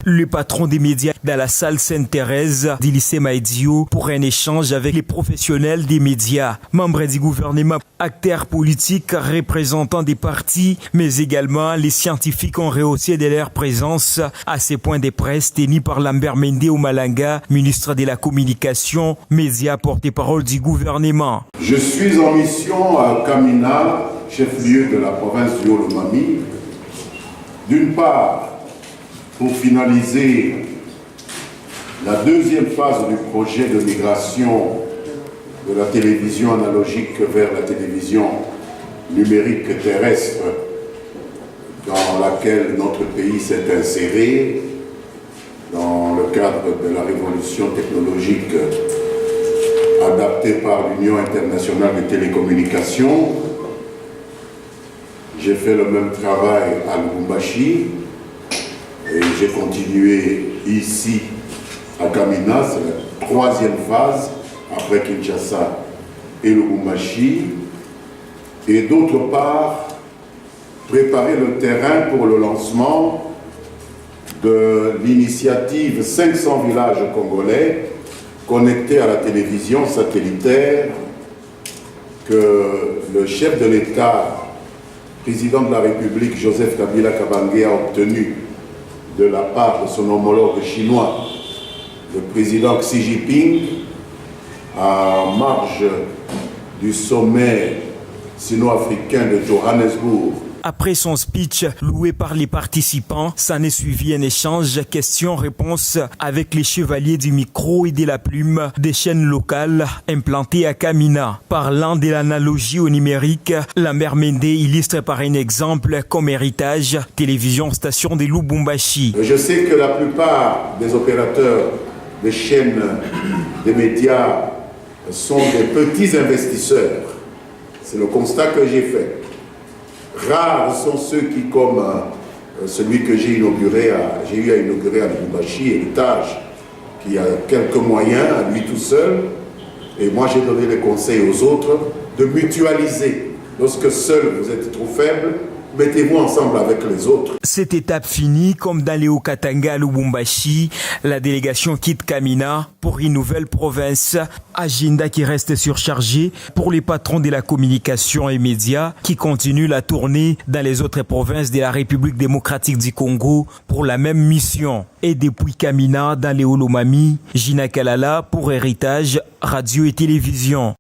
Le patron des médias dans la salle Sainte-Thérèse du lycée Maïdio pour un échange avec les professionnels des médias, membres du gouvernement, acteurs politiques, représentants des partis, mais également les scientifiques ont rehaussé de leur présence à ces points de presse tenus par Lambert Mende Omalanga, ministre de la Communication, média porte-parole du gouvernement. Je suis en mission à Kamina, chef-lieu de la province du Haut-Lomami, d'une part pour finaliser la deuxième phase du projet de migration de la télévision analogique vers la télévision numérique terrestre dans laquelle notre pays s'est inséré dans le cadre de la révolution technologique adaptée par l'Union internationale des télécommunications. J'ai fait le même travail à Lubumbashi et j'ai continué ici à Kamina, c'est la troisième phase après Kinshasa et Lubumbashi. Et d'autre part, préparer le terrain pour le lancement de l'initiative 500 villages congolais connectés à la télévision satellitaire que le chef de l'État, président de la République, Joseph Kabila Kabange, a obtenu de la part de son homologue chinois, le président Xi Jinping, en marge du sommet sino-africain de Johannesburg. Après son speech loué par les participants, s'en est suivi un échange questions-réponses avec les chevaliers du micro et de la plume des chaînes locales implantées à Kamina. Parlant de l'analogie au numérique, Lambert Mende illustre par un exemple comme héritage télévision station de Lubumbashi. Je sais que la plupart des opérateurs des chaînes des médias sont des petits investisseurs. C'est le constat que j'ai fait. Rares sont ceux qui, comme celui que j'ai eu à inaugurer à Lubumbashi, Héritage, qui a quelques moyens à lui tout seul. Et moi, j'ai donné les conseils aux autres de mutualiser. Lorsque seul vous êtes trop faible, mettez-vous ensemble avec les autres. Cette étape finie, comme dans les Hauts-Katanga à Lubumbashi, la délégation quitte Kamina pour une nouvelle province. Agenda qui reste surchargé pour les patrons de la communication et médias qui continuent la tournée dans les autres provinces de la République démocratique du Congo pour la même mission. Et depuis Kamina dans les Hauts-Lomami, Gina Kalala pour Héritage, Radio et Télévision.